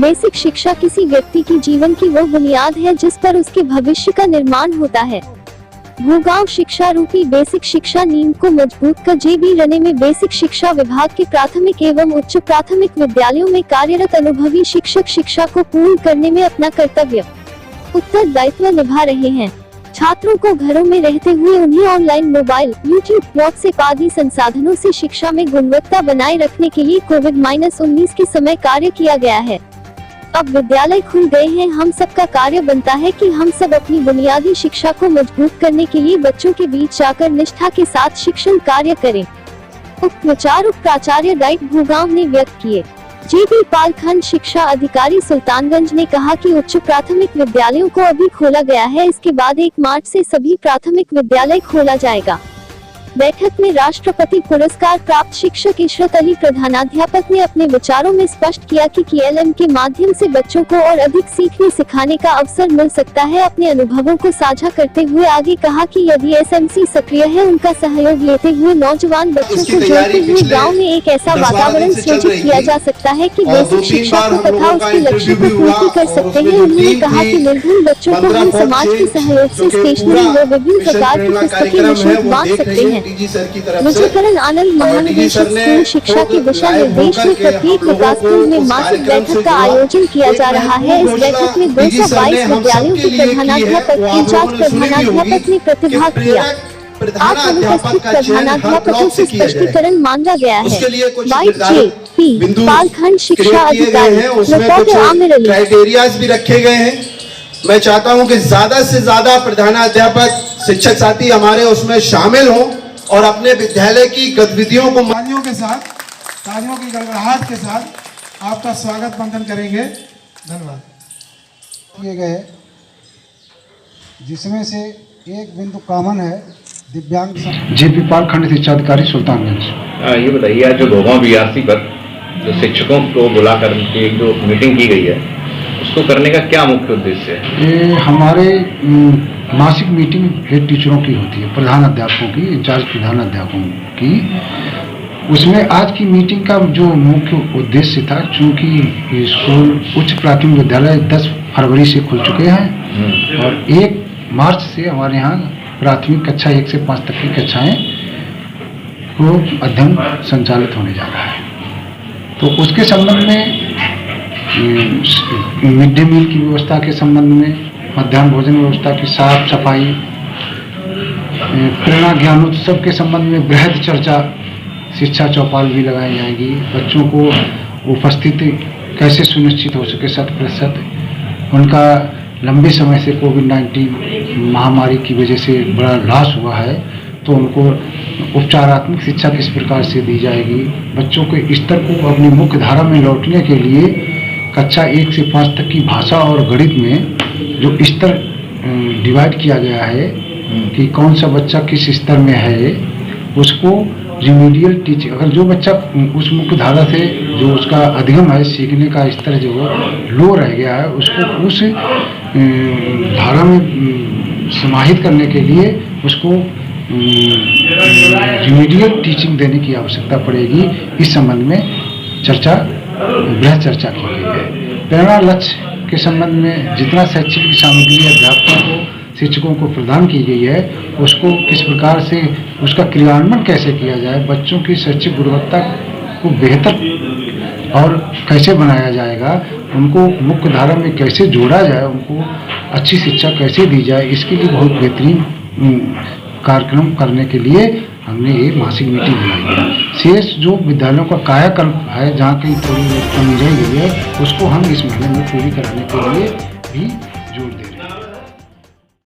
Basic शिक्षा किसी व्यक्ति की जीवन की वो बुनियाद है जिस पर उसके भविष्य का निर्माण होता है। भूगांव शिक्षा रूपी बेसिक शिक्षा नींव को मजबूत कर जेबी रने में बेसिक शिक्षा विभाग के प्राथमिक एवं उच्च प्राथमिक विद्यालयों में कार्यरत अनुभवी शिक्षक शिक्षा को पूर्ण करने में अपना कर्तव्य उत्तरदायित्व निभा रहे हैं। छात्रों को घरों में रहते हुए उन्हें ऑनलाइन मोबाइल, यूट्यूब, व्हाट्सएप आदि संसाधनों से शिक्षा में गुणवत्ता बनाए रखने के लिए कोविड-19 के समय कार्य किया गया है। अब विद्यालय खुल गए हैं, हम सबका कार्य बनता है कि हम सब अपनी बुनियादी शिक्षा को मजबूत करने के लिए बच्चों के बीच जाकर निष्ठा के साथ शिक्षण कार्य करें। उक्त विचार उप प्राचार्य डाइट भूगांव ने व्यक्त किए। जेबी पाल खंड शिक्षा अधिकारी सुल्तानगंज ने कहा कि उच्च प्राथमिक विद्यालयों को अभी खोला गया है, इसके बाद 1 मार्च से सभी प्राथमिक विद्यालय खोला जाएगा। बैठक में राष्ट्रपति पुरस्कार प्राप्त शिक्षक इशरत अली प्रधानाध्यापक ने अपने विचारों में स्पष्ट किया कि KLM के माध्यम से बच्चों को और अधिक सीखने सिखाने का अवसर मिल सकता है। अपने अनुभवों को साझा करते हुए आगे कहा कि यदि SMC सक्रिय है, उनका सहयोग लेते हुए नौजवान बच्चों को जोड़ते हुए गाँव में एक ऐसा वातावरण सृजित किया जा सकता है कि बेसिक शिक्षा को तथा उसके लक्ष्य को पूर्ति कर सकते हैं। उन्होंने कहा कि निर्धन बच्चों को हम समाज के सहयोग से स्टेशनरी व विभिन्न प्रकार की पुस्तकें निःशुल्क बांट सकते हैं। विजयकरण आनंद महानिदेशक स्कूल शिक्षा के दिशा निर्देश में प्रत्येक विकासखंड में मासिक बैठक का आयोजन किया जा रहा है। इस बैठक में 222 विद्यालयों के प्रधानाध्यापक, इंचार्ज प्रधानाध्यापक ने प्रतिभाग किया। 8 अनुपस्थित प्रधानाध्यापकों से स्पष्टीकरण मांगा गया है। JP पालखंड शिक्षा अधिकारी रिपोर्टर आमिर अली। क्राइटेरियाज भी रखे गए हैं। मैं चाहता हूं कि ज्यादा से ज्यादा प्रधानाध्यापक, शिक्षक साथी हमारे उसमें शामिल हों और अपने विद्यालय की गतिविधियों को तालियों के साथ, तालियों की गड़गड़ाहट के साथ आपका स्वागत बंधन करेंगे। धन्यवाद। किए गए जिसमें से एक बिंदु कॉमन है दिव्यांग। जेपी पाल खंड शिक्षा अधिकारी सुल्तानगंज। ये बताइए, आज जो भूगांव बीआरसी पर जो शिक्षकों को बुलाकर एक जो मीटिंग की गई है, उसको करने का क्या मुख्य उद्देश्य है? ये हमारे मासिक मीटिंग हेड टीचरों की होती है, प्रधान अध्यापकों की, इंचार्ज प्रधान अध्यापकों की। उसमें आज की मीटिंग का जो मुख्य उद्देश्य था, चूंकि स्कूल उच्च प्राथमिक विद्यालय 10 फरवरी से खुल चुके हैं और 1 मार्च से हमारे यहाँ प्राथमिक कक्षा 1 से 5 तक की कक्षाएं को अध्ययन संचालित होने जा रहा है। तो उसके संबंध में मिड डे मील की व्यवस्था के संबंध में, मध्याह्न भोजन व्यवस्था की साफ सफाई, प्रेरणा ज्ञानोत्सव के संबंध में बृहद चर्चा, शिक्षा चौपाल भी लगाई जाएगी। बच्चों को उपस्थिति कैसे सुनिश्चित हो सके 100%। उनका लंबे समय से कोविड-19 महामारी की वजह से बड़ा लॉस हुआ है, तो उनको उपचारात्मक शिक्षा किस प्रकार से दी जाएगी। बच्चों के स्तर को अपनी मुख्य धारा में लौटने के लिए कक्षा 1 से 5 तक की भाषा और गणित में जो स्तर डिवाइड किया गया है कि कौन सा बच्चा किस स्तर में है, उसको रिमीडियल टीचिंग, अगर जो बच्चा उस मुख्य धारा से जो उसका अधिगम है, सीखने का स्तर जो लो रह गया है, उसको उस धारा में समाहित करने के लिए उसको रिमीडियल टीचिंग देने की आवश्यकता पड़ेगी। इस संबंध में बृहद चर्चा की गई है। प्रेरणा लक्ष्य के संबंध में जितना शैक्षिक सामग्री अध्यापकों को, शिक्षकों को प्रदान की गई है, उसको किस प्रकार से उसका क्रियान्वयन कैसे किया जाए, बच्चों की शैक्षिक गुणवत्ता को बेहतर और कैसे बनाया जाएगा, उनको मुख्य धारा में कैसे जोड़ा जाए, उनको अच्छी शिक्षा कैसे दी जाए, इसके लिए बहुत बेहतरीन कार्यक्रम करने के लिए हमने ये मासिक मीटिंग बुलाई है। शेष जो विद्यालयों का कायाकल्प है, जहाँ कहीं थोड़ी कमी रह गई है, उसको हम इस महीने में पूरी कराने के लिए भी जोर दे रहे हैं।